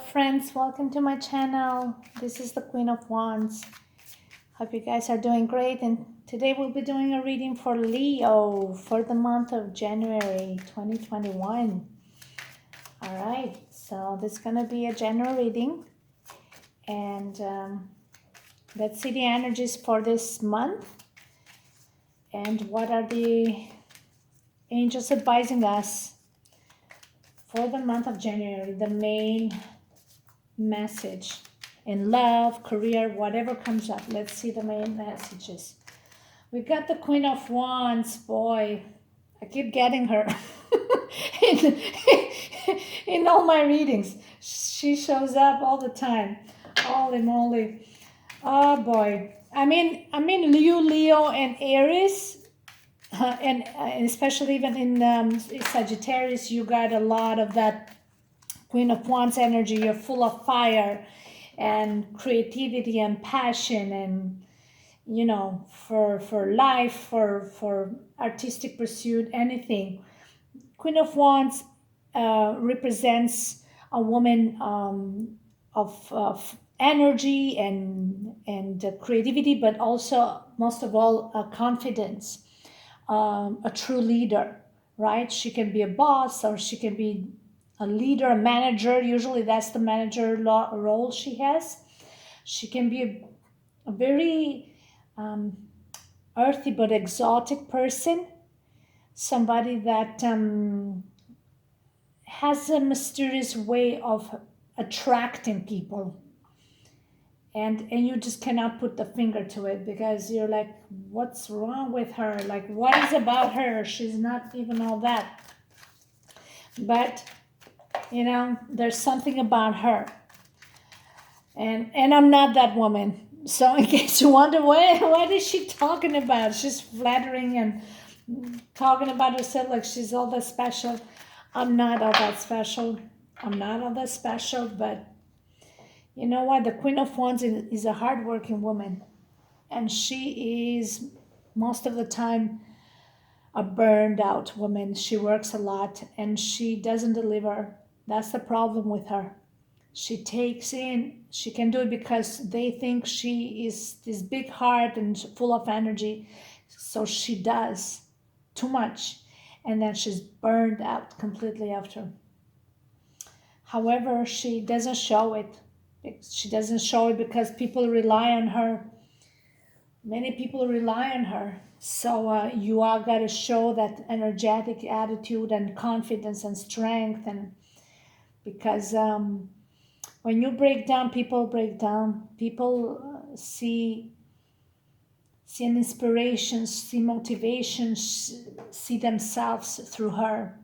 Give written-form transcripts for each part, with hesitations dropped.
Friends, welcome to my channel. This is the Queen of Wands. Hope you guys are doing great, and today we'll be doing a reading for Leo for the month of January 2021. All right, so this is gonna be a general reading, and let's see the energies for this month and what are the angels advising us for the month of January, the main message in love, career, whatever comes up. Let's see the main messages. We got the Queen of Wands. Boy, I keep getting her in, in all my readings. She shows up all the time. Holy moly. Oh boy. I mean Leo and Aries, and especially even in Sagittarius, you got a lot of that Queen of Wands energy. You're full of fire and creativity and passion, and for life, for artistic pursuit, anything. Queen of Wands represents a woman of energy and creativity, but also most of all confidence, a true leader, right? She can be a boss, or she can be a leader, a manager. Usually that's the manager role she has. She can be a very earthy but exotic person, somebody that has a mysterious way of attracting people, and you just cannot put the finger to it, because you're like, what's wrong with her? Like, what is about her? She's not even all that, but there's something about her, and I'm not that woman. So in case you wonder, what is she talking about? She's flattering and talking about herself like she's all that special. I'm not all that special. I'm not all that special, but you know what? The Queen of Wands is a hardworking woman, and she is most of the time a burned out woman. She works a lot and she doesn't deliver. That's the problem with her. She takes in, she can do it because they think she is this big heart and full of energy. So she does too much, and then she's burned out completely after. However, she doesn't show it. She doesn't show it because people rely on her. Many people rely on her. So you all got to show that energetic attitude and confidence and strength, and because when you break down, people break down. People see an inspiration, see motivation, see themselves through her.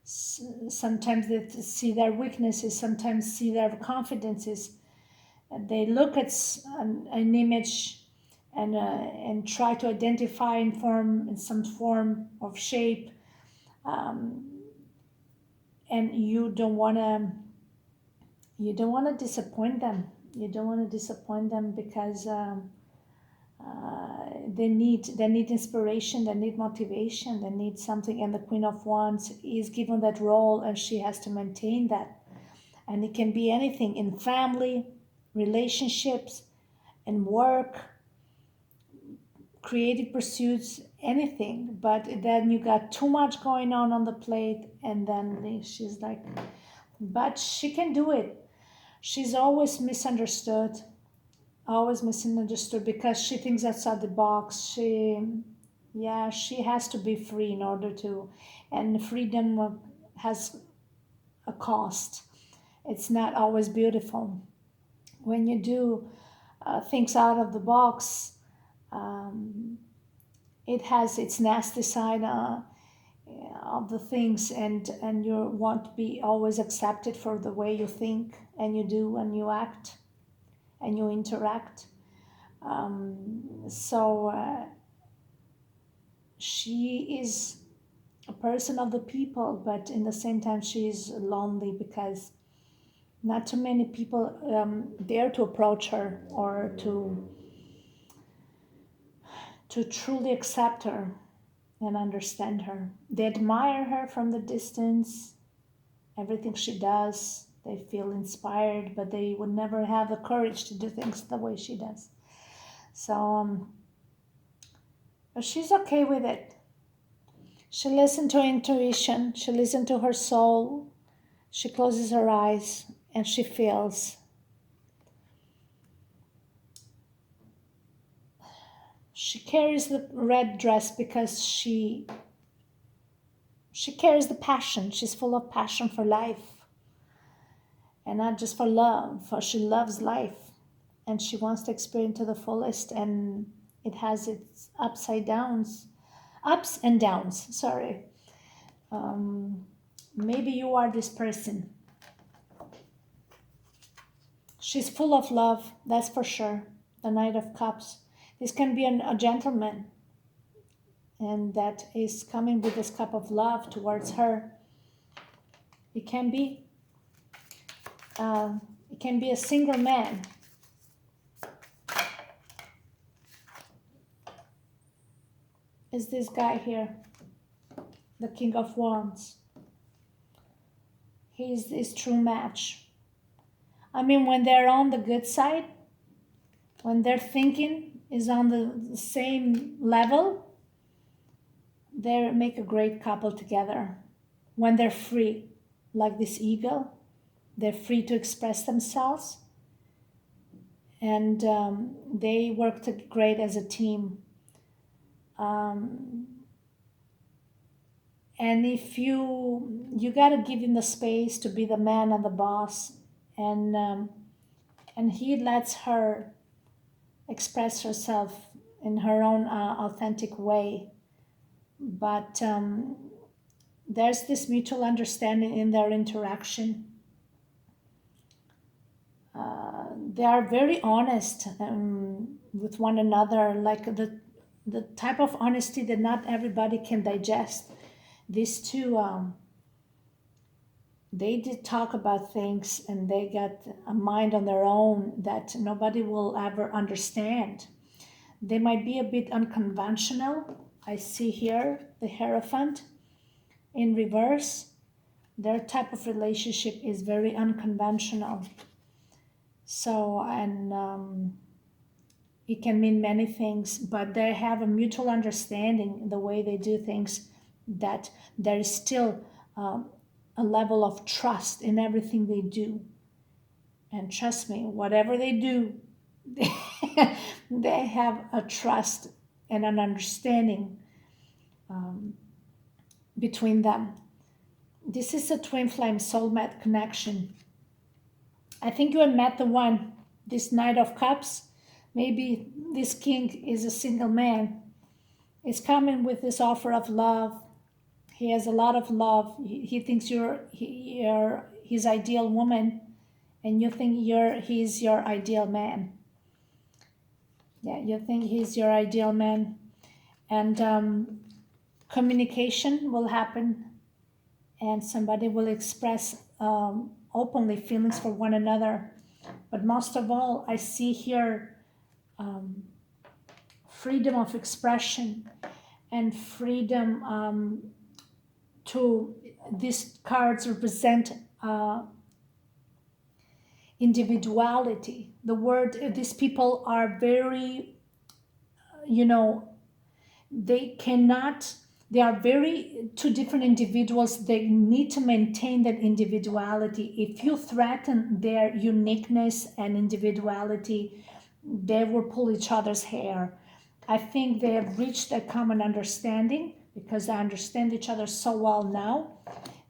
Sometimes they see their weaknesses, sometimes see their confidences. And they look at an image and try to identify and form in some form of shape, and you don't want to disappoint them. You don't want to disappoint them because they need inspiration, they need motivation, they need something, and the Queen of Wands is given that role, and she has to maintain that. And it can be anything in family, relationships, and work, creative pursuits, anything. But then you got too much going on the plate, and then she's like, but she can do it. She's always misunderstood because she thinks outside the box. She has to be free in order to, and freedom has a cost. It's not always beautiful. When you do things out of the box, it has its nasty side of the things, and you want to be always accepted for the way you think and you do and you act and you interact. So she is a person of the people, but in the same time she is lonely because not too many people dare to approach her or to truly accept her and understand her. They admire her from the distance, everything she does, They feel inspired, but they would never have the courage to do things the way she does. So, but she's okay with it. She listens to her intuition. She listens to her soul. She closes her eyes and she feels. She carries the red dress because she carries the passion. She's full of passion for life. And not just for love, for she loves life. And she wants to experience to the fullest. And it has its ups and downs, sorry. Maybe you are this person. She's full of love, that's for sure. The Knight of Cups. This can be a gentleman, and that is coming with this cup of love towards her. It can be a single man. Is this guy here, the King of Wands. He's his true match. I mean, when they're on the good side, when their thinking is on the same level, they make a great couple together. When they're free, like this eagle, they're free to express themselves, and they work great as a team. And if you gotta give him the space to be the man and the boss, and he lets her express herself in her own authentic way. But there's this mutual understanding in their interaction. They are very honest with one another, like the type of honesty that not everybody can digest. These two, they did talk about things, and they got a mind on their own that nobody will ever understand. They might be a bit unconventional. I see here the Hierophant in reverse. Their type of relationship is very unconventional. So, and it can mean many things, but they have a mutual understanding in the way they do things, that there is still a level of trust in everything they do. And trust me, whatever they do, they have a trust and an understanding between them. This is a twin flame soulmate connection. I think you have met the one, this Knight of Cups. Maybe this king is a single man. Is coming with this offer of love. He has a lot of love. He thinks you're his ideal woman, and you think he's your ideal man. Yeah, you think he's your ideal man. And communication will happen, and somebody will express openly feelings for one another. But most of all, I see here freedom of expression and freedom to, these cards represent individuality. The word, these people are very, they are very two different individuals. They need to maintain that individuality. If you threaten their uniqueness and individuality, they will pull each other's hair. I think they have reached a common understanding because they understand each other so well now.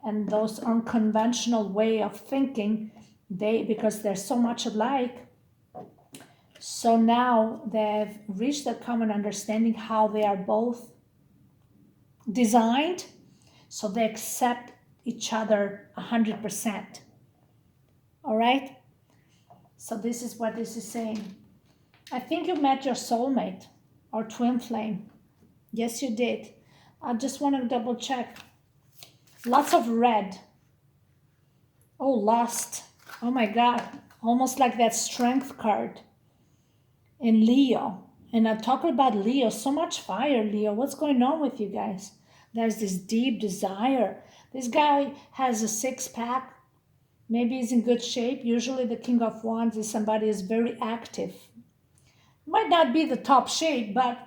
And those unconventional way of thinking, because they're so much alike, so now they've reached a common understanding how they are both designed, so they accept each other 100%. All right? So this is what this is saying. I think you met your soulmate or twin flame. Yes, you did. I just want to double check. Lots of red. Oh, lost. Oh my God. Almost like that strength card in Leo. And I'm talking about Leo, so much fire, Leo. What's going on with you guys? There's this deep desire. This guy has a six-pack. Maybe he's in good shape. Usually the King of Wands is somebody who's very active. Might not be the top shape, but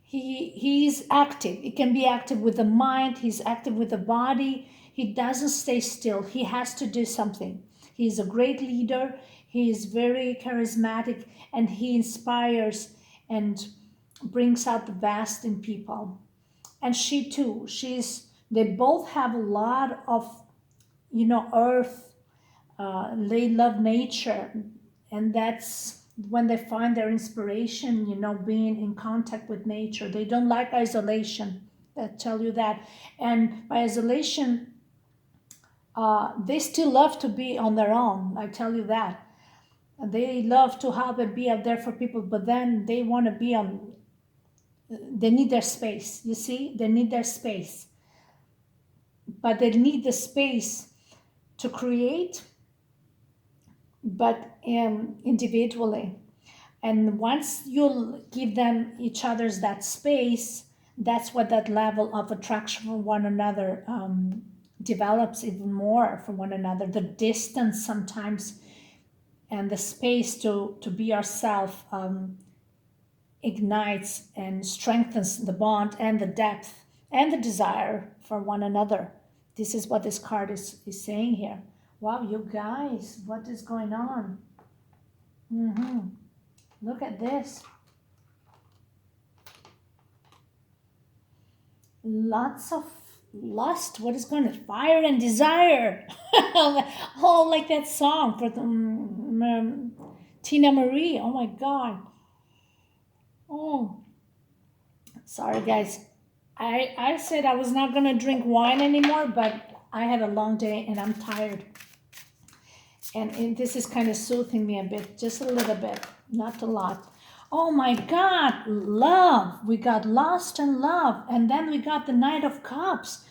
he's active. He can be active with the mind. He's active with the body. He doesn't stay still. He has to do something. He's a great leader. He is very charismatic, and he inspires and brings out the best in people. And she too. They both have a lot of, earth. They love nature, and that's when they find their inspiration, being in contact with nature. They don't like isolation. I tell you that. And by isolation, they still love to be on their own. I tell you that. They love to help and be out there for people, but then they want to be on. They need their space. You see, they need their space, but they need the space to create, but individually. And once you give them each other's that space, that's what that level of attraction for one another develops even more for one another. The distance sometimes and the space to be ourself ignites and strengthens the bond and the depth and the desire for one another. This is what this card is saying here. Wow, you guys, what is going on? Look at this. Lots of lust. What is going on? Fire and desire. Oh, like that song for Tina Marie. Oh my God. Oh, sorry guys. I said I was not going to drink wine anymore, but I had a long day and I'm tired. And this is kind of soothing me a bit, just a little bit, not a lot. Oh my God, love. We got lost in love. And then we got the Knight of Cups.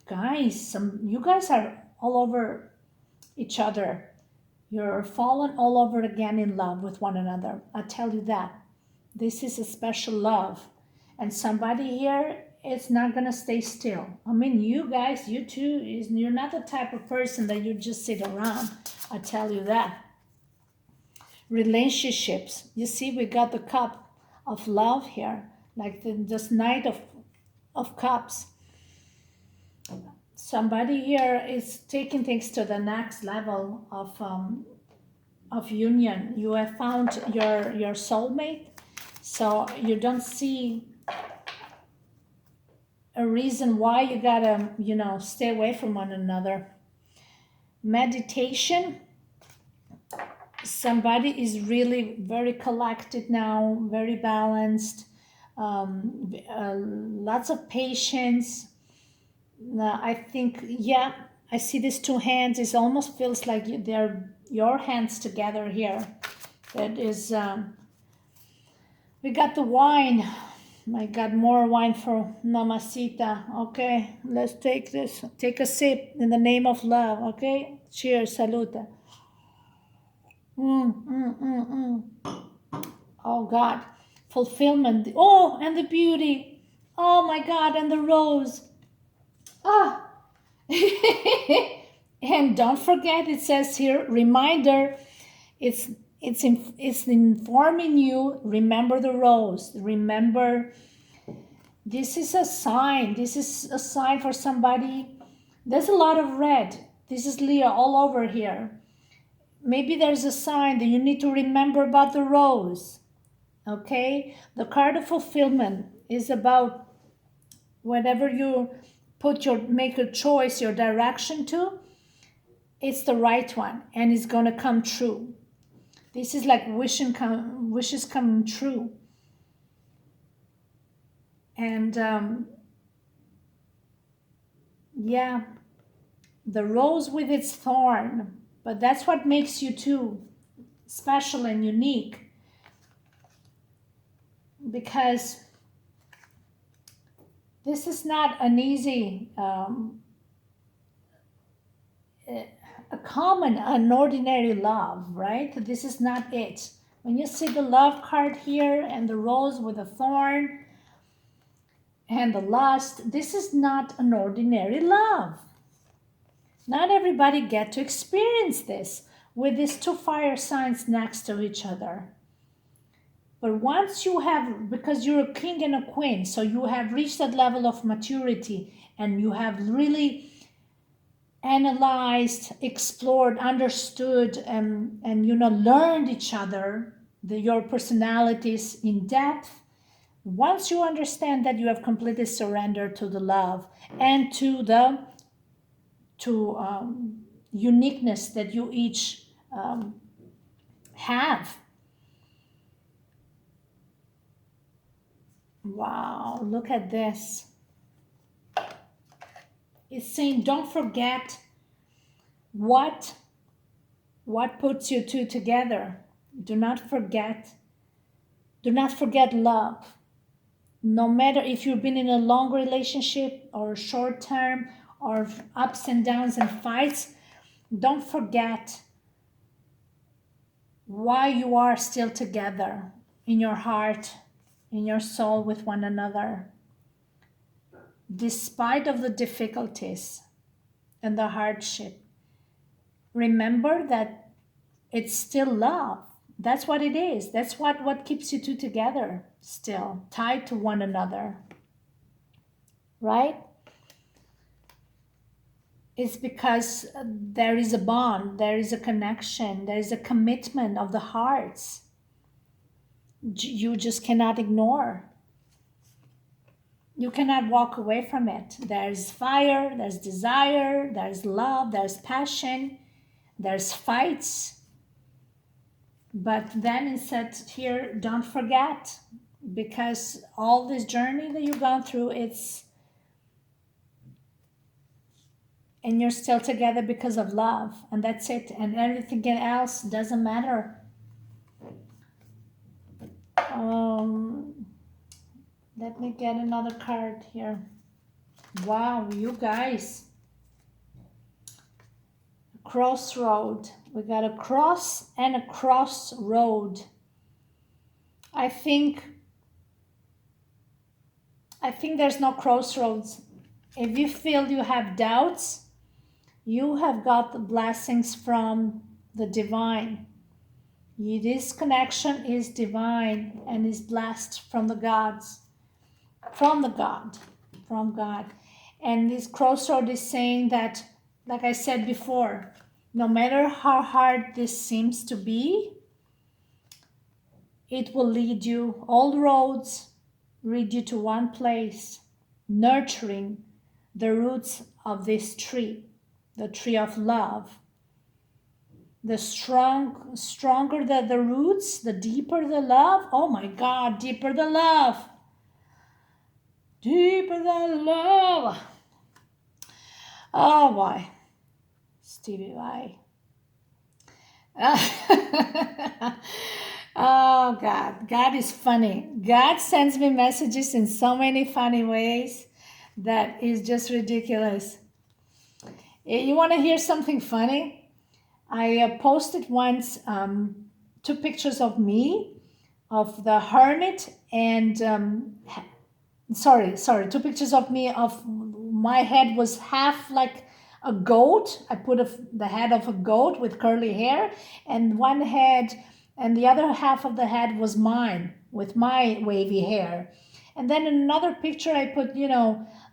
Guys, you guys are all over each other. You're fallen all over again in love with one another. I tell you that. This is a special love. And somebody here is not going to stay still. I mean, you guys, you too, you're not the type of person that you just sit around. I tell you that. Relationships. You see, we got the cup of love here, like this Knight of Cups. Somebody here is taking things to the next level of union. You have found your soulmate, so you don't see a reason why you gotta, stay away from one another. Meditation. Somebody is really very collected now, very balanced, lots of patience. I think, yeah, I see these two hands. It almost feels like they're your hands together here. That is, we got the wine. I got more wine for Mamacita. Okay, let's take this. Take a sip in the name of love. Okay, cheers, salute. Oh God, fulfillment. Oh, and the beauty. Oh my God, and the rose. Ah. And don't forget, it says here, reminder. It's informing you. Remember the rose. Remember. This is a sign. This is a sign for somebody. There's a lot of red. This is Leo all over here. Maybe there's a sign that you need to remember about the rose. Okay? The card of fulfillment is about whatever you make a choice, your direction to, it's the right one and it's going to come true. This is like wishes coming true. And yeah, the rose with its thorn, but that's what makes you too special and unique, because this is not an easy, a common, an ordinary love, right? This is not it. When you see the love card here and the rose with a thorn and the lust, this is not an ordinary love. Not everybody get to experience this with these two fire signs next to each other. But once you have, because you're a king and a queen, so you have reached that level of maturity and you have really analyzed, explored, understood, and learned each other, your personalities in depth. Once you understand that, you have completely surrendered to the love and to the uniqueness that you each have. Wow, look at this. It's saying don't forget what puts you two together. Do not forget love. No matter if you've been in a long relationship or short term or ups and downs and fights, don't forget why you are still together in your heart, in your soul with one another. Despite of the difficulties and the hardship, remember that it's still love. That's what it is. That's what keeps you two together, still tied to one another. Right? It's because there is a bond, there is a connection, there is a commitment of the hearts. You just cannot ignore. You cannot walk away from it. There's fire, there's desire, there's love, there's passion, there's fights. But then it said here, don't forget, because all this journey that you've gone through, and you're still together because of love, and that's it, and everything else doesn't matter. Let me get another card here. Wow, you guys. Crossroad. We got a cross and a crossroad. I think there's no crossroads. If you feel you have doubts, you have got the blessings from the divine. This connection is divine and is blessed from the gods, from God. And this crossroad is saying that, like I said before, no matter how hard this seems to be, it will lead you, all roads lead you to one place, nurturing the roots of this tree, the tree of love. The stronger the roots, the deeper the love. Oh my God, deeper the love. Deeper the love. Oh boy. Stevie Y. Oh God. God is funny. God sends me messages in so many funny ways that is just ridiculous. You want to hear something funny? I posted once 2 pictures of me, of the hermit, and 2 pictures of me of my head was half like a goat. I put the head of a goat with curly hair, and one head, and the other half of the head was mine with my wavy hair. And then in another picture, I put,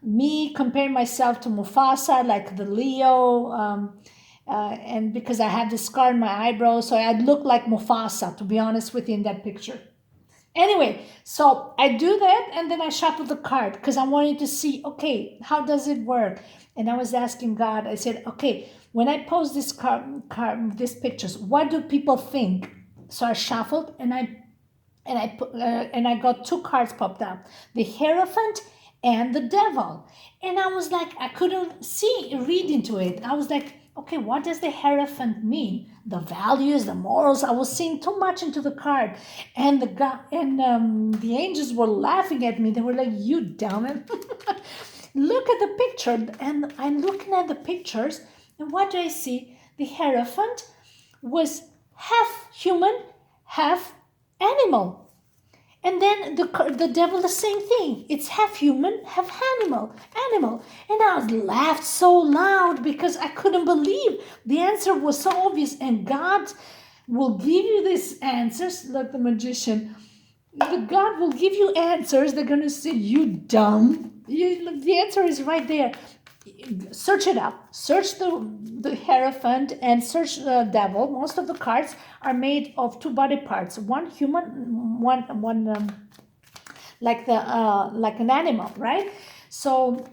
me comparing myself to Mufasa, like the Leo. And because I had this scar in my eyebrow, so I'd look like Mufasa, to be honest with you, in that picture. Anyway, so I do that, and then I shuffle the card because I wanted to see, okay, how does it work? And I was asking God, I said, okay, when I post this these pictures, what do people think? So I shuffled, and I got 2 cards popped up, the Hierophant and the Devil. And I was like, I couldn't read into it. I was like, okay, what does the Hierophant mean? The values, the morals. I was seeing too much into the card, and the angels were laughing at me. They were like, "You dumb!" Look at the picture, and I'm looking at the pictures, and what do I see? The Hierophant was half human, half animal, And then the devil, the same thing. It's half human, half animal. And I laughed so loud because I couldn't believe the answer was so obvious. And God will give you these answers, like the magician. God will give you answers. They're gonna say, "You dumb." The answer is right there. Search it up. Search the Hierophant and search the devil. Most of the cards are made of two body parts. One human, one like an animal, right? So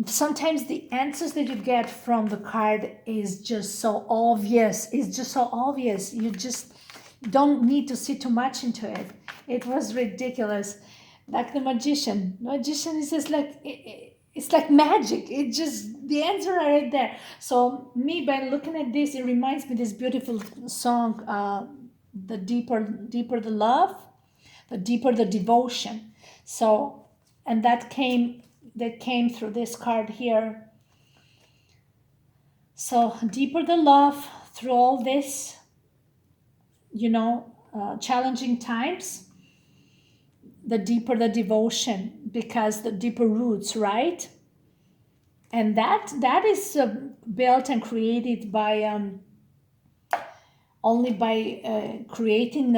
sometimes the answers that you get from the card is just so obvious. It's just so obvious. You just don't need to see too much into it. It was ridiculous. Like the magician. The magician is just like it's like magic. It just the answer are right there. So me, by looking at this, it reminds me this beautiful song. The deeper the love, the deeper the devotion. So, and that came through this card here. So deeper the love through all this, challenging times, the deeper the devotion, because the deeper roots, right? And that is built and created by only by creating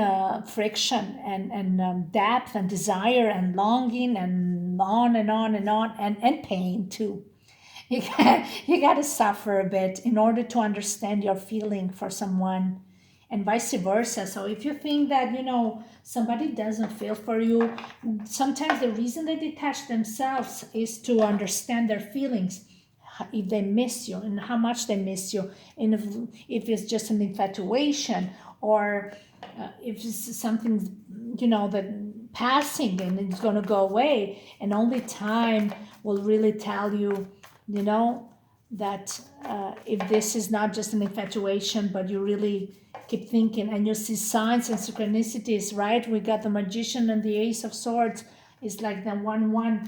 friction and depth and desire and longing and on and on and on and pain too. You got to suffer a bit in order to understand your feeling for someone, and vice versa. So if you think that somebody doesn't feel for you, sometimes the reason they detach themselves is to understand their feelings, if they miss you and how much they miss you, and if it's just an infatuation, or if it's something that passing and it's going to go away, and only time will really tell you that if this is not just an infatuation, but you really keep thinking and you see signs and synchronicities, right? We got the magician and the ace of swords. It's like the 1-1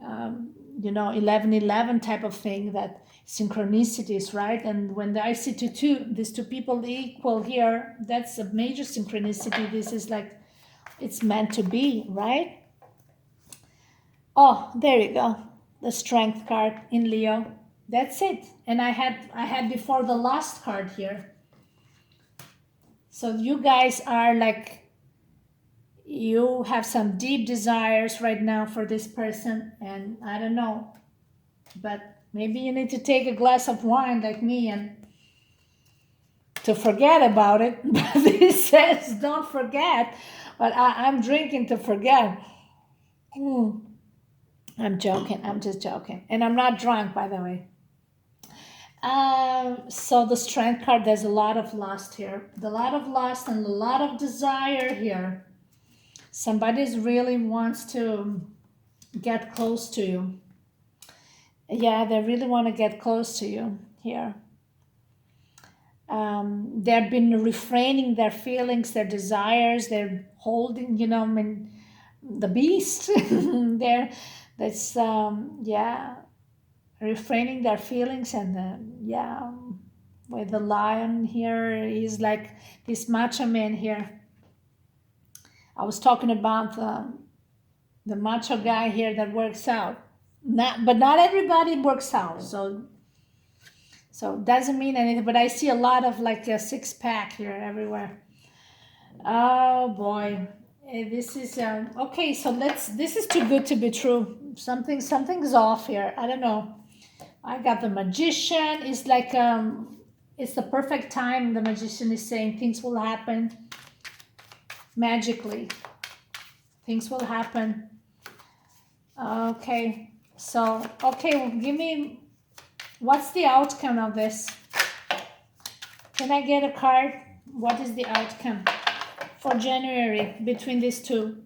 11-11 type of thing, that synchronicities, right? And when I see these two people equal here, that's a major synchronicity. This is like it's meant to be, right? Oh, there you go, the strength card in Leo. That's it. And I had before the last card here. So you guys are like, you have some deep desires right now for this person, and I don't know, but maybe you need to take a glass of wine like me and to forget about it. But it says don't forget, but I'm drinking to forget. I'm joking. I'm just joking, and I'm not drunk, by the way. So the strength card, there's a lot of lust here, a lot of lust and a lot of desire here. Somebody really wants to get close to you. Yeah, they really want to get close to you here. They've been refraining their feelings, their desires. They're holding, the beast. That's refraining their feelings, and with the lion here, he's like this macho man here. I was talking about the macho guy here that works out. But not everybody works out, so doesn't mean anything. But I see a lot of like a six-pack here everywhere. Oh boy, this is okay. So this is too good to be true. Something's off here. I don't know. I got the magician. It's like it's the perfect time. The magician is saying things will happen magically. Things will happen. Okay. So, well, give me, what's the outcome of this? Can I get a card? What is the outcome for January between these two?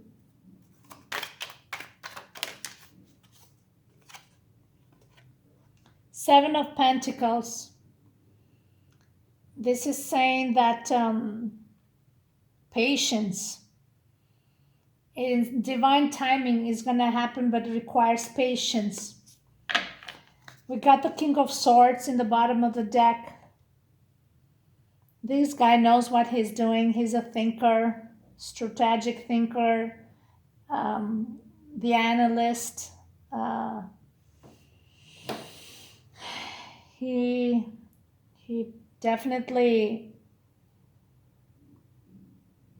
Seven of Pentacles. This is saying that patience. Divine timing is going to happen, but it requires patience. We got the King of Swords in the bottom of the deck. This guy knows what he's doing. He's a thinker. strategic thinker, the analyst. Uh, he he definitely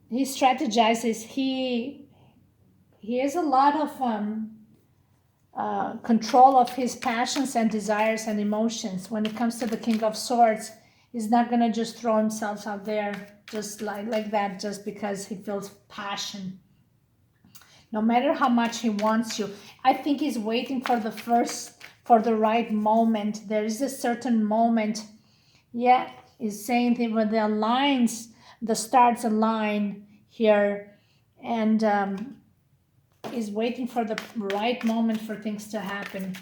he strategizes. He has a lot of control of his passions and desires and emotions. When it comes to the King of Swords, he's not gonna just throw himself out there just like that just because he feels passion. No matter how much he wants you, I think he's waiting for the right moment. There is a certain moment. Yeah, he's saying that when the stars align here, and is waiting for the right moment for things to happen.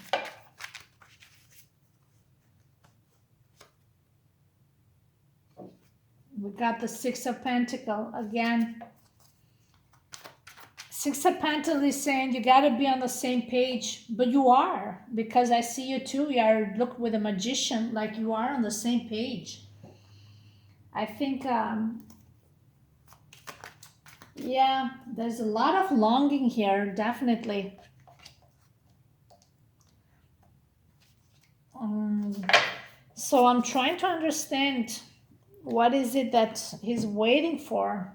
We got the Six of Pentacles again. Six of Pentacles is saying you got to be on the same page, but you are, because I see you too. You are, look, with a Magician, like you are on the same page. I think, yeah, there's a lot of longing here, definitely. So I'm trying to understand what is it that he's waiting for.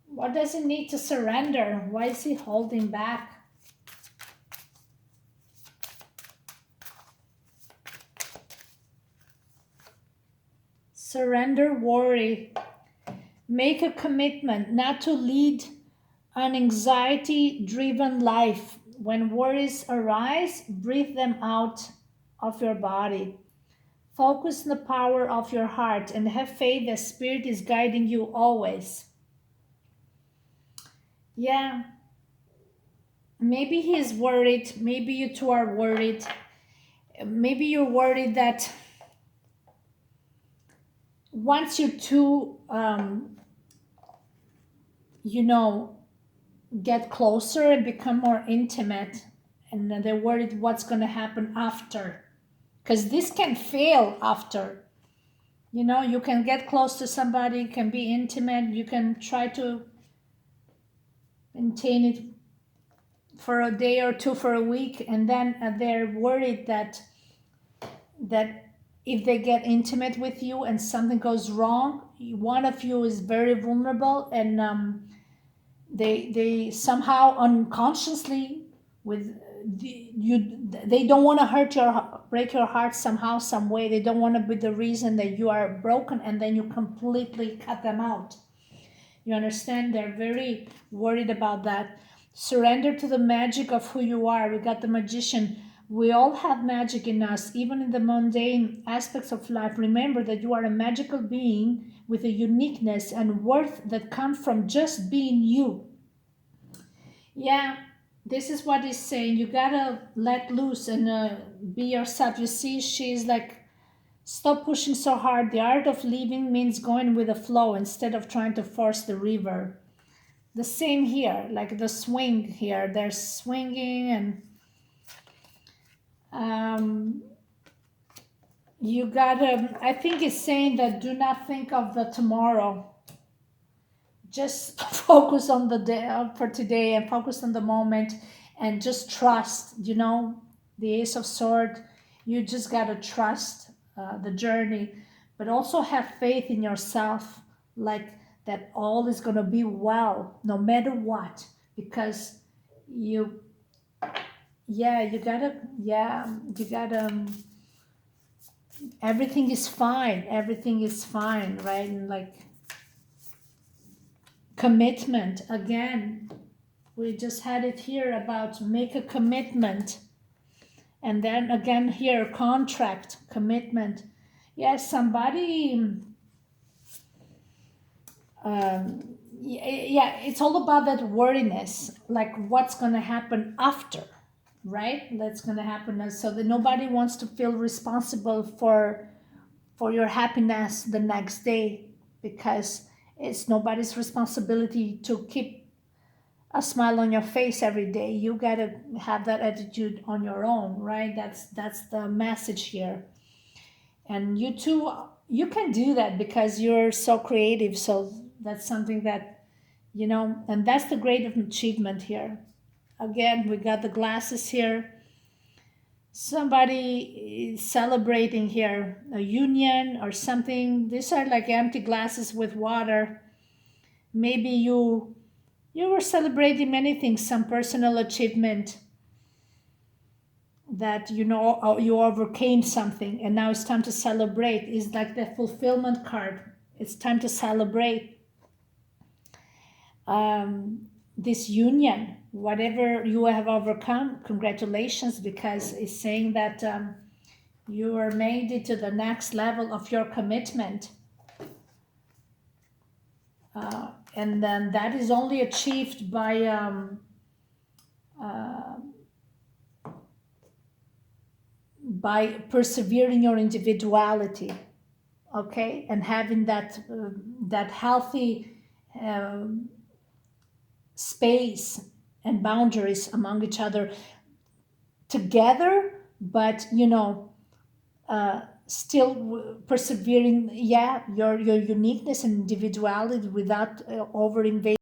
What does he need to surrender? Why is he holding back? Surrender worry. Make a commitment not to lead an anxiety-driven life. When worries arise, breathe them out of your body. Focus on the power of your heart and have faith that Spirit is guiding you always. Yeah. Maybe he is worried. Maybe you two are worried. Maybe you're worried that once you two, get closer and become more intimate, and they're worried what's going to happen after. Because this can fail after. You can get close to somebody, can be intimate, you can try to maintain it for a day or two, for a week, and then they're worried that if they get intimate with you and something goes wrong, one of you is very vulnerable, and they somehow unconsciously they don't want to break your heart somehow, some way. They don't want to be the reason that you are broken, and then you completely cut them out. You understand? They're very worried about that. Surrender to the magic of who you are. We got the Magician. We all have magic in us, even in the mundane aspects of life. Remember that you are a magical being with a uniqueness and worth that comes from just being you. Yeah, this is what he's saying. You gotta let loose and be yourself. You see, she's like, stop pushing so hard. The art of living means going with the flow instead of trying to force the river. The same here, like the swing here. They're swinging, and you gotta, I think it's saying that do not think of the tomorrow. Just focus on the day for today, and focus on the moment, and just trust, the Ace of Swords. You just gotta trust the journey, but also have faith in yourself, like that all is gonna be well no matter what, because you you gotta everything is fine, right? And like commitment again, we just had it here about make a commitment, and then again here contract, commitment. Yes, somebody it's all about that worriness, like what's going to happen after, right? That's going to happen, so that nobody wants to feel responsible for your happiness the next day, because it's nobody's responsibility to keep a smile on your face every day. You got to have that attitude on your own, right? That's the message here. And you too you can do that because you're so creative. So that's something that, and that's the great achievement here. Again, we got the glasses here. Somebody is celebrating here a union or something. These are like empty glasses with water. Maybe you were celebrating many things, some personal achievement that you overcame something, and now it's time to celebrate. It's like the fulfillment card. It's time to celebrate this union, whatever you have overcome. Congratulations, because it's saying that you are made it to the next level of your commitment. And then that is only achieved by persevering your individuality, okay, and having that healthy space and boundaries among each other together, but still persevering, yeah, your uniqueness and individuality without over invading